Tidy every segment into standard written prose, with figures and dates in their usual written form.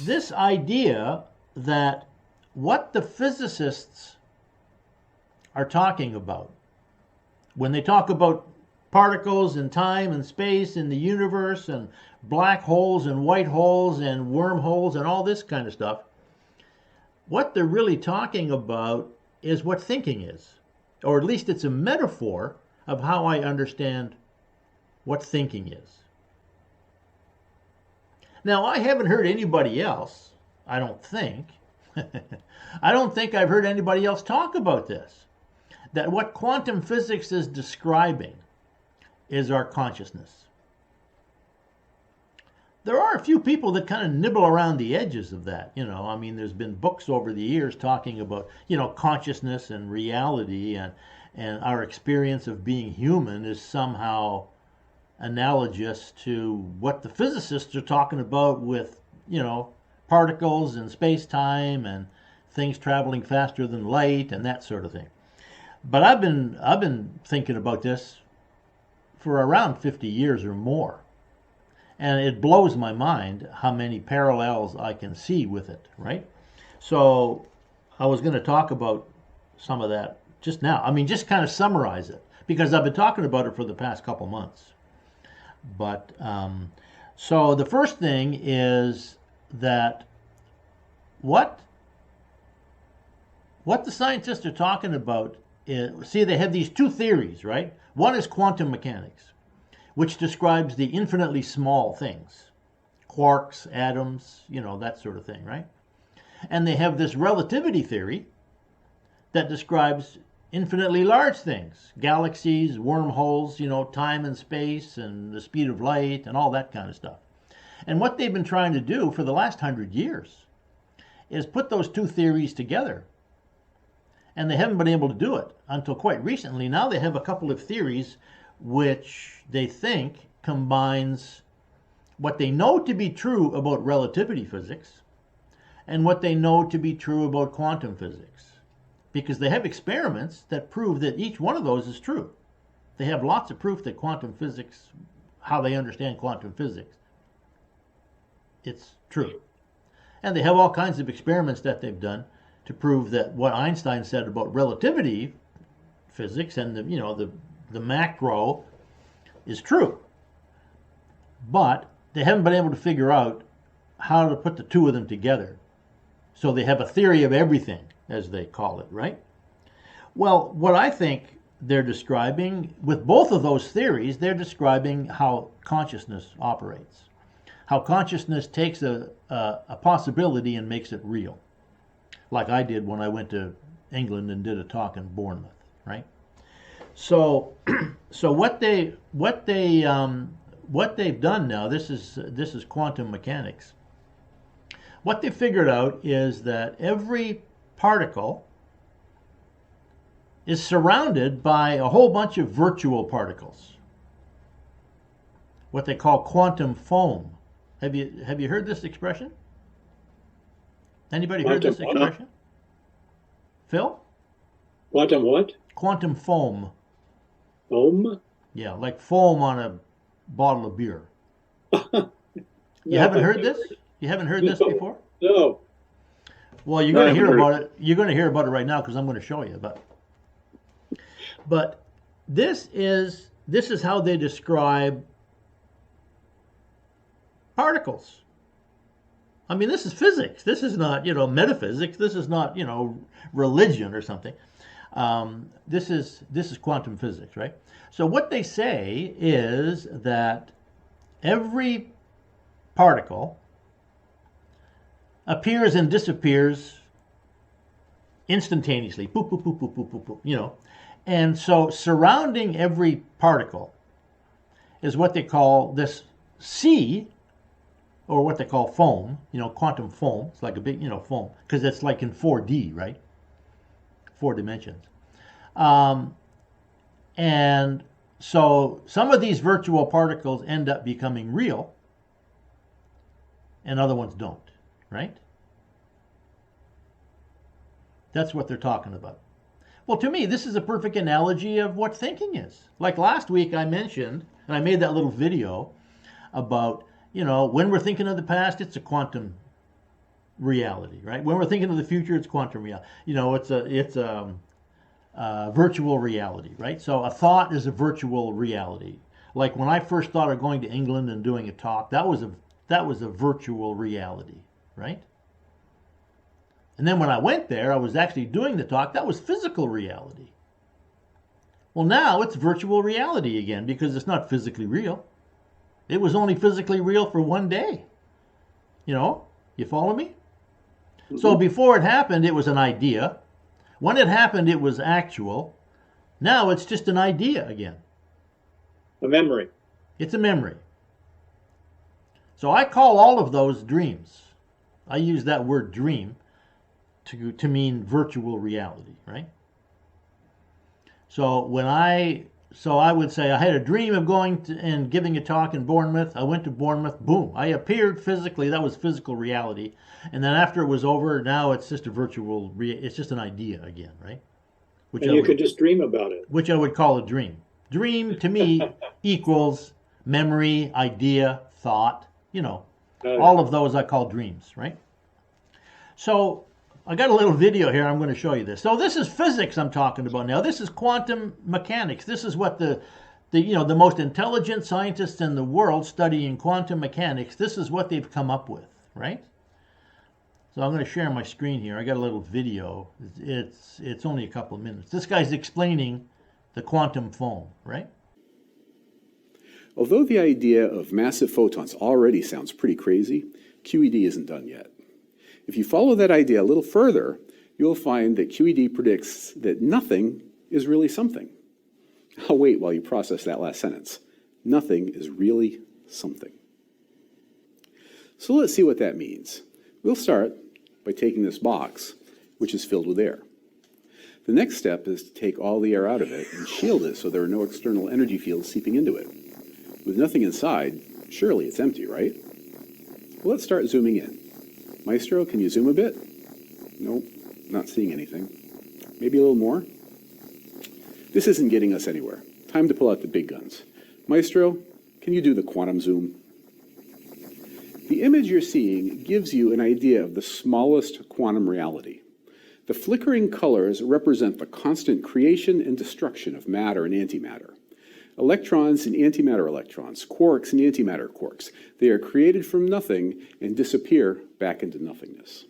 this idea that what the physicists are talking about when they talk about particles and time and space in the universe and black holes and white holes and wormholes and all this kind of stuff, what they're really talking about is what thinking is. Or at least it's a metaphor of how I understand what thinking is. Now, I haven't heard anybody else, I don't think, I don't think I've heard anybody else talk about this. That what quantum physics is describing is our consciousness. There are a few people that kind of nibble around the edges of that. I mean, there's been books over the years talking about, consciousness and reality, and our experience of being human is somehow analogous to what the physicists are talking about with, particles and space-time and things traveling faster than light and that sort of thing. But I've been thinking about this for around 50 years or more. And it blows my mind how many parallels I can see with it, right? So I was going to talk about some of that just now. I mean, just kind of summarize it, because I've been talking about it for the past couple months. But so the first thing is that what the scientists are talking about is, see, they have these two theories, right? One is quantum mechanics, which describes the infinitely small things, quarks, atoms, that sort of thing, right? And they have this relativity theory that describes infinitely large things, galaxies, wormholes, time and space and the speed of light and all that kind of stuff. And what they've been trying to do for the last 100 years is put those two theories together. And they haven't been able to do it until quite recently. Now they have a couple of theories which they think combines what they know to be true about relativity physics and what they know to be true about quantum physics. Because they have experiments that prove that each one of those is true. They have lots of proof that quantum physics, how they understand quantum physics, it's true. And they have all kinds of experiments that they've done to prove that what Einstein said about relativity physics and the macro is true. But they haven't been able to figure out how to put the two of them together. So they have a theory of everything, as they call it, right? Well, what I think they're describing with both of those theories, they're describing how consciousness operates, how consciousness takes a possibility and makes it real, like I did when I went to England and did a talk in Bournemouth, right? So what they've done now, this is quantum mechanics. What they figured out is that every particle is surrounded by a whole bunch of virtual particles, what they call quantum foam. Have you heard this expression? Anybody heard this expression? Phil? Quantum what? Quantum foam. Foam? Yeah, like foam on a bottle of beer. No, You haven't heard this? You haven't heard this before? No. Well, you're going to hear about it. You're going to hear about it right now because I'm going to show you. But this is how they describe particles. I mean, this is physics. This is not, metaphysics. This is not, religion or something. This is quantum physics, right? So what they say is that every particle appears and disappears instantaneously. Boop, boop, boop, boop, boop, boop, boop, And so surrounding every particle is what they call this sea, or what they call foam, quantum foam. It's like a big, foam, because it's like in 4D, right? 4 dimensions. And so some of these virtual particles end up becoming real, and other ones don't, right? That's what they're talking about. Well, to me, this is a perfect analogy of what thinking is. Like last week I mentioned, and I made that little video about, when we're thinking of the past, it's a quantum reality, right? When we're thinking of the future, it's quantum reality. It's virtual reality, right? So a thought is a virtual reality. Like when I first thought of going to England and doing a talk, that was a virtual reality, right? And then when I went there, I was actually doing the talk. That was physical reality. Well, now it's virtual reality again because it's not physically real. It was only physically real for one day. You follow me? Mm-hmm. So before it happened, it was an idea. When it happened, it was actual. Now it's just an idea again. A memory. It's a memory. So I call all of those dreams. I use that word dream to mean virtual reality, right? So I would say I had a dream of going and giving a talk in Bournemouth. I went to Bournemouth. Boom! I appeared physically. That was physical reality. And then after it was over, now it's just a virtual. It's just an idea again, right? And you could just dream about it. Which I would call a dream. Dream to me equals memory, idea, thought. All of those I call dreams, right? So I got a little video here. I'm going to show you this. So this is physics I'm talking about now. This is quantum mechanics. This is what the most intelligent scientists in the world studying quantum mechanics, this is what they've come up with, right? So I'm going to share my screen here. I got a little video. It's only a couple of minutes. This guy's explaining the quantum foam, right? Although the idea of massive photons already sounds pretty crazy, QED isn't done yet. If you follow that idea a little further, you'll find that QED predicts that nothing is really something. I'll wait while you process that last sentence. Nothing is really something. So let's see what that means. We'll start by taking this box, which is filled with air. The next step is to take all the air out of it and shield it so there are no external energy fields seeping into it. With nothing inside, surely it's empty, right? Well, let's start zooming in. Maestro, can you zoom a bit? Nope, not seeing anything. Maybe a little more? This isn't getting us anywhere. Time to pull out the big guns. Maestro, can you do the quantum zoom? The image you're seeing gives you an idea of the smallest quantum reality. The flickering colors represent the constant creation and destruction of matter and antimatter. Electrons and antimatter electrons, quarks and antimatter quarks, they are created from nothing and disappear back into nothingness.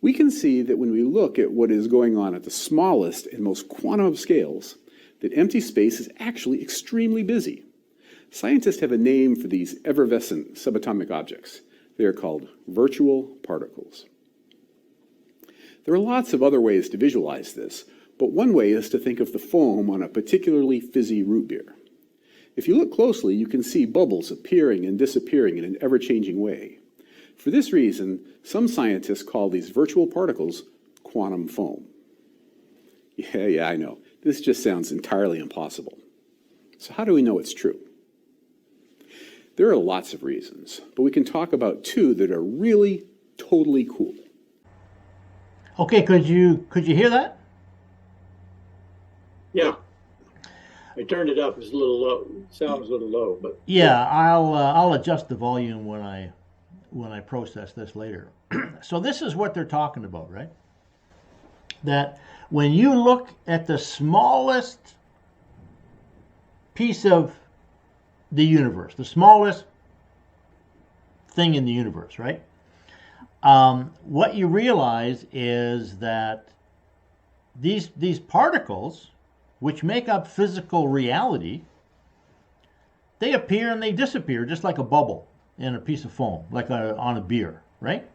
We can see that when we look at what is going on at the smallest and most quantum of scales, that empty space is actually extremely busy. Scientists have a name for these effervescent subatomic objects. They are called virtual particles. There are lots of other ways to visualize this, but one way is to think of the foam on a particularly fizzy root beer. If you look closely, you can see bubbles appearing and disappearing in an ever-changing way. For this reason, some scientists call these virtual particles quantum foam. Yeah, I know. This just sounds entirely impossible. So how do we know it's true? There are lots of reasons, but we can talk about two that are really totally cool. Okay, could you hear that? Yeah. I turned it up. It's a little low. Sounds a little low, but yeah, I'll adjust the volume when I process this later. So this is what they're talking about, right? That when you look at the smallest piece of the universe, the smallest thing in the universe, right? What you realize is that these particles, which make up physical reality, they appear and they disappear just like a bubble in a piece of foam, like on a beer, right?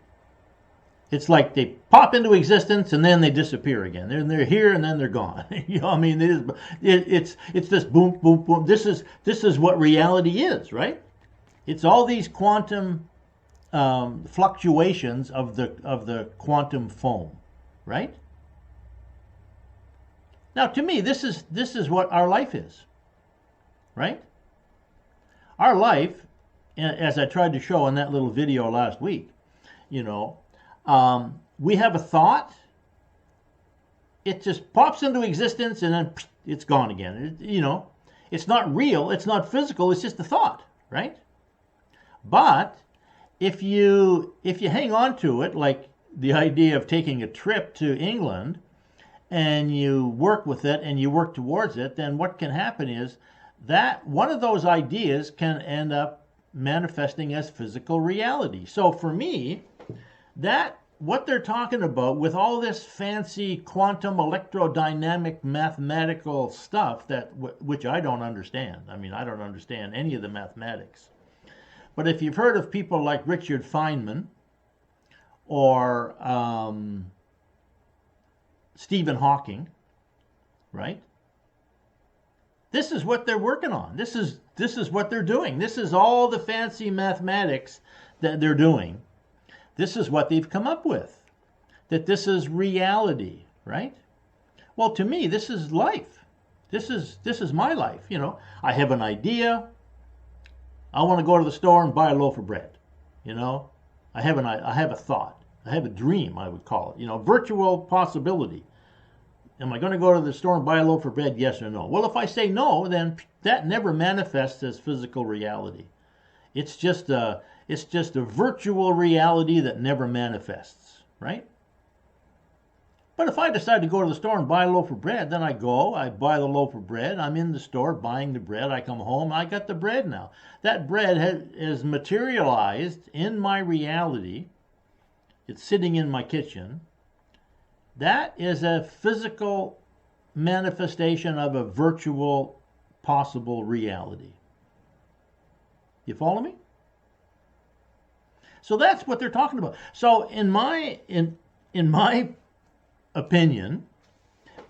It's like they pop into existence and then they disappear again. They're here and then they're gone. I mean, it's this boom, boom, boom. This is what reality is, right? It's all these quantum fluctuations of the quantum foam, right? Now, to me, this is what our life is, right? Our life, as I tried to show in that little video last week, we have a thought. It just pops into existence and then it's gone again. It's not real. It's not physical. It's just a thought, right? But if you hang on to it, like the idea of taking a trip to England, and you work with it and you work towards it, then what can happen is that one of those ideas can end up manifesting as physical reality. So for me, that what they're talking about with all this fancy quantum electrodynamic mathematical stuff that which I don't understand. I mean, I don't understand any of the mathematics. But if you've heard of people like Richard Feynman or Stephen Hawking, right? This is what they're working on. This is what they're doing. This is all the fancy mathematics that they're doing. This is what they've come up with. That this is reality, right? Well, to me, this is life. This is my life. You know, I have an idea. I want to go to the store and buy a loaf of bread. You know, I have a thought. I have a dream, I would call it. You know, virtual possibility. Am I going to go to the store and buy a loaf of bread? Yes or no? Well, if I say no, then that never manifests as physical reality. It's just a virtual reality that never manifests, right? But if I decide to go to the store and buy a loaf of bread, then I buy the loaf of bread, I'm in the store buying the bread, I come home, I got the bread now. That bread is materialized in my reality. It's sitting in my kitchen. That is a physical manifestation of a virtual possible reality. You follow me? So that's what they're talking about. So in my opinion,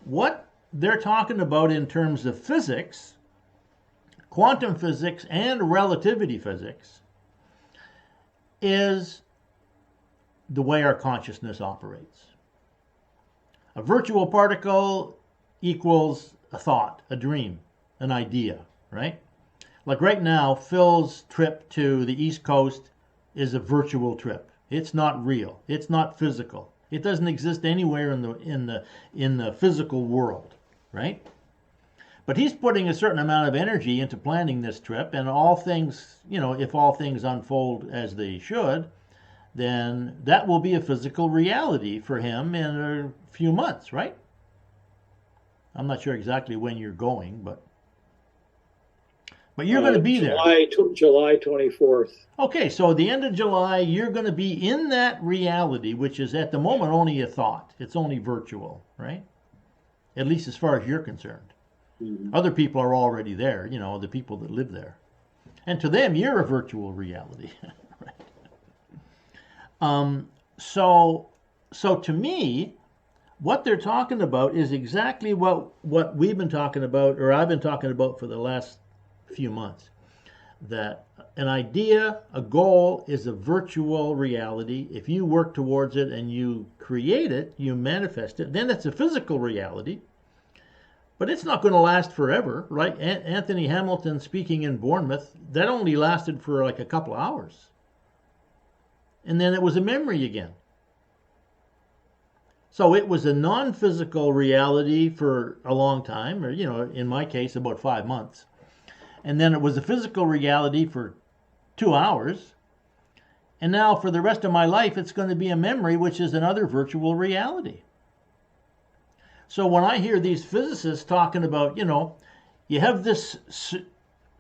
what they're talking about in terms of physics, quantum physics and relativity physics, is the way our consciousness operates. A virtual particle equals a thought, a dream, an idea, right? Like right now, Phil's trip to the East Coast is a virtual trip. It's not real. It's not physical. It doesn't exist anywhere in the physical world, right? But he's putting a certain amount of energy into planning this trip, and all things, you know, if all things unfold as they should, then that will be a physical reality for him in a few months, right? I'm not sure exactly when you're going, but you're going to be there. July 24th. Okay, so at the end of July, you're going to be in that reality, which is at the moment only a thought. It's only virtual, right? At least as far as you're concerned. Mm-hmm. Other people are already there, you know, the people that live there. And to them, you're a virtual reality, right? So to me, what they're talking about is exactly what we've been talking about, or I've been talking about for the last few months. That an idea, a goal, is a virtual reality. If you work towards it and you create it, you manifest it, then it's a physical reality. But it's not going to last forever, right? Anthony Hamilton speaking in Bournemouth, that only lasted for like a couple of hours. And then it was a memory again. So it was a non-physical reality for a long time, or, you know, in my case, about 5 months. And then it was a physical reality for 2 hours. And now for the rest of my life, it's going to be a memory, which is another virtual reality. So when I hear these physicists talking about, you know, you have this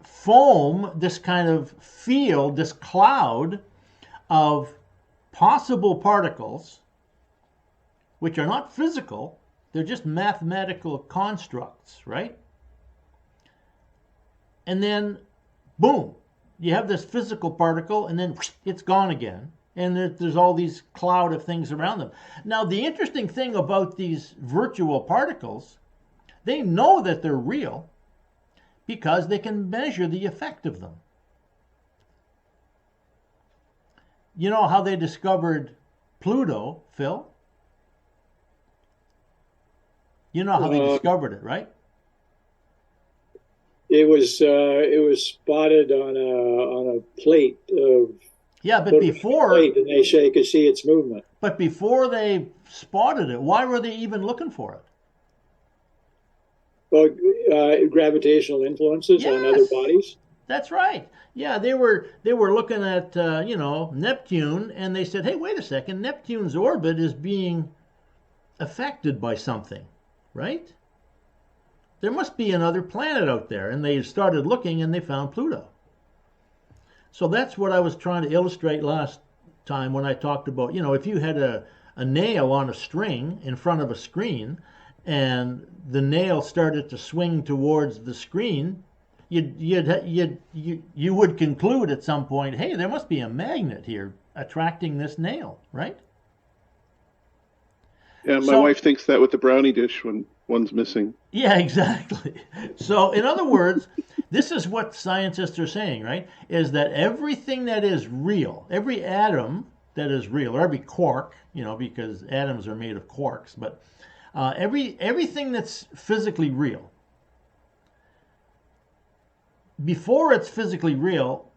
foam, this kind of field, this cloud of possible particles, which are not physical, they're just mathematical constructs, right? And then, boom, you have this physical particle, and then it's gone again. And there's all these cloud of things around them. Now, the interesting thing about these virtual particles, they know that they're real because they can measure the effect of them. You know how they discovered Pluto, Phil? You know how they discovered it, right? It was spotted on a plate of. Yeah, but before, and they could see its movement. But before they spotted it, why were they even looking for it? Well, gravitational influences on other bodies. That's right. Yeah, they were looking at Neptune, and they said, "Hey, wait a second. Neptune's orbit is being affected by something, right? There must be another planet out there." And they started looking, and they found Pluto. So that's what I was trying to illustrate last time when I talked about, if you had a nail on a string in front of a screen, and the nail started to swing towards the screen, you would conclude at some point, hey, there must be a magnet here attracting this nail, right? Yeah, my wife thinks that with the brownie dish when one's missing. Yeah, exactly. So, in other words, this is what scientists are saying, right? Is that everything that is real, every atom that is real, or every quark, because atoms are made of quarks, but everything that's physically real, before it's physically real,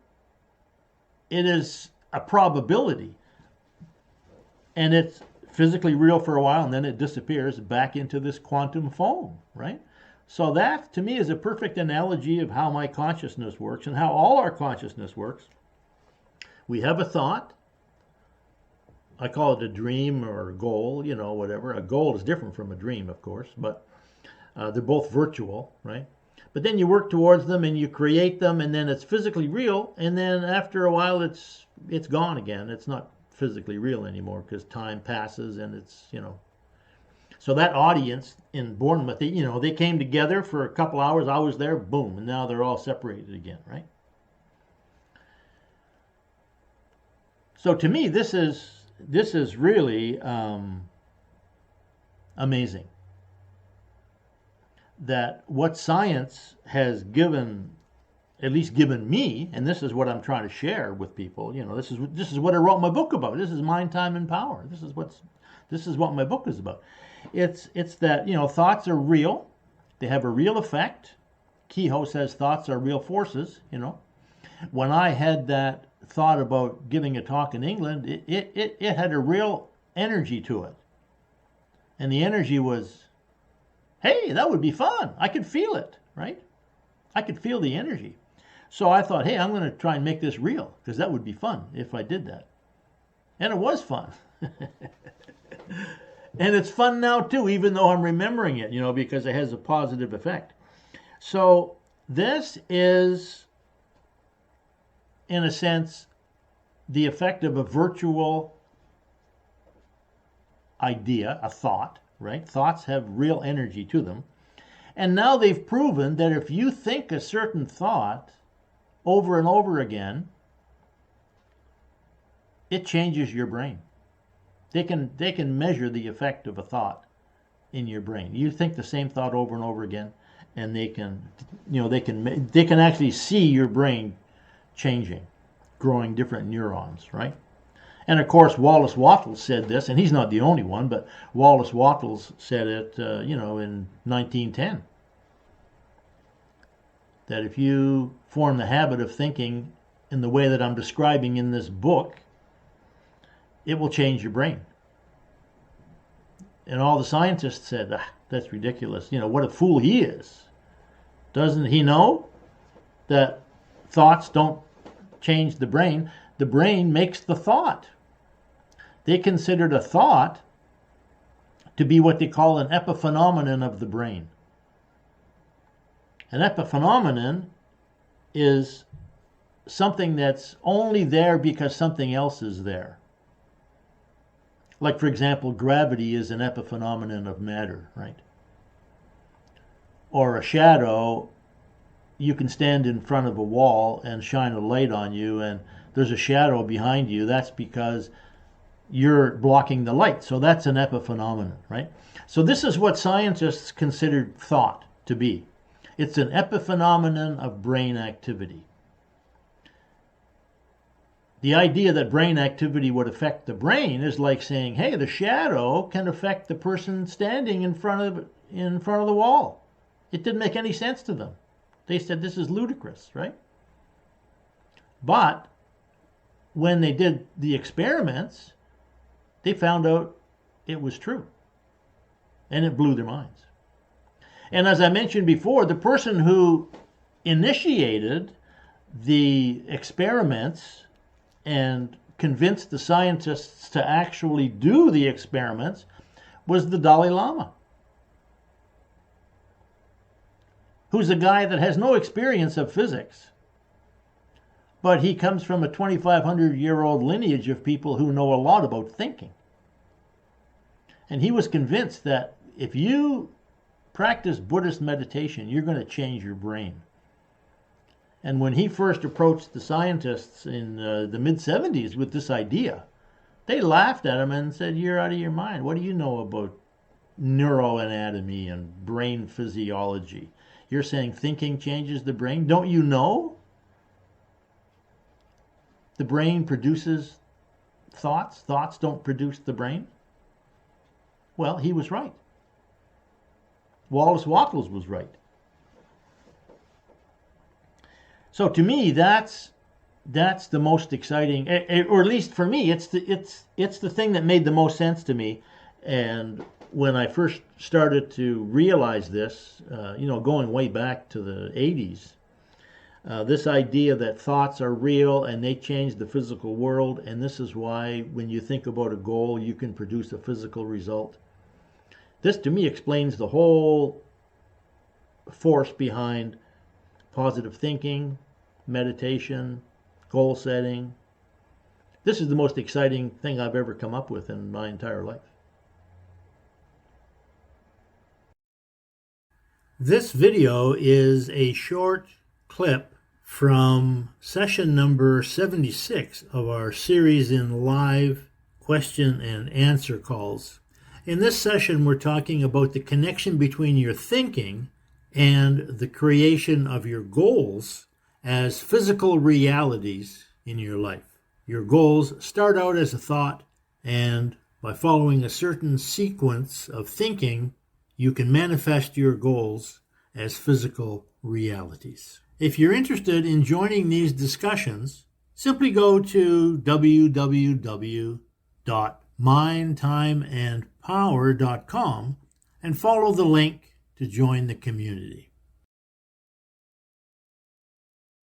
it is a probability. And it's physically real for a while, and then it disappears back into this quantum foam, right? So that, to me, is a perfect analogy of how my consciousness works and how all our consciousness works. We have a thought. I call it a dream or a goal, whatever. A goal is different from a dream, of course, but they're both virtual, right? But then you work towards them and you create them, and then it's physically real, and then after a while it's gone again. It's not physically real anymore because time passes, and it's, So that audience in Bournemouth, they came together for a couple hours. I was there, boom, and now they're all separated again, right? So to me, this is really amazing. That what science has at least given me, and this is what I'm trying to share with people. This is what I wrote my book about. This is Mind, Time, and Power. This is what my book is about. It's that thoughts are real. They have a real effect. Kehoe says thoughts are real forces. When I had that thought about giving a talk in England, it had a real energy to it, and the energy was, hey, that would be fun. I could feel it, right? I could feel the energy. So I thought, hey, I'm going to try and make this real, because that would be fun if I did that. And it was fun. And it's fun now too, even though I'm remembering it, because it has a positive effect. So this is, in a sense, the effect of a virtual idea, a thought, right? Thoughts have real energy to them. And now they've proven that if you think a certain thought over and over again, it changes your brain. They can measure the effect of a thought in your brain. You think the same thought over and over again, and they can actually see your brain changing, growing different neurons, right? And of course, Wallace Wattles said this, and he's not the only one, but Wallace Wattles said it, in 1910, that if you form the habit of thinking in the way that I'm describing in this book, it will change your brain. And all the scientists said, that's ridiculous. What a fool he is. Doesn't he know that thoughts don't change the brain? The brain makes the thought. They considered a thought to be what they call an epiphenomenon of the brain. An epiphenomenon is something that's only there because something else is there. Like, for example, gravity is an epiphenomenon of matter, right? Or a shadow, you can stand in front of a wall and shine a light on you, and there's a shadow behind you. That's because you're blocking the light. So that's an epiphenomenon, right? So this is what scientists considered thought to be. It's an epiphenomenon of brain activity. The idea that brain activity would affect the brain is like saying, hey, the shadow can affect the person standing in front of the wall. It didn't make any sense to them. They said this is ludicrous, right? But when they did the experiments, they found out it was true. And it blew their minds. And as I mentioned before, the person who initiated the experiments and convinced the scientists to actually do the experiments was the Dalai Lama, who's a guy that has no experience of physics, but he comes from a 2,500-year-old lineage of people who know a lot about thinking. And he was convinced that if you practice Buddhist meditation, you're going to change your brain. And when he first approached the scientists in the mid-70s with this idea, they laughed at him and said, "You're out of your mind. What do you know about neuroanatomy and brain physiology? You're saying thinking changes the brain? Don't you know the brain produces thoughts? Thoughts don't produce the brain?" Well, he was right. Wallace Wattles was right. So to me, that's the most exciting, or at least for me, it's the thing that made the most sense to me. And when I first started to realize this, going way back to the 80s, this idea that thoughts are real and they change the physical world, and this is why when you think about a goal, you can produce a physical result. This to me explains the whole force behind positive thinking, meditation, goal setting. This is the most exciting thing I've ever come up with in my entire life. This video is a short clip from session number 76 of our series in live question and answer calls. In this session, we're talking about the connection between your thinking and the creation of your goals as physical realities in your life. Your goals start out as a thought, and by following a certain sequence of thinking, you can manifest your goals as physical realities. If you're interested in joining these discussions, simply go to www.mindtimeandpower.com and follow the link to join the community.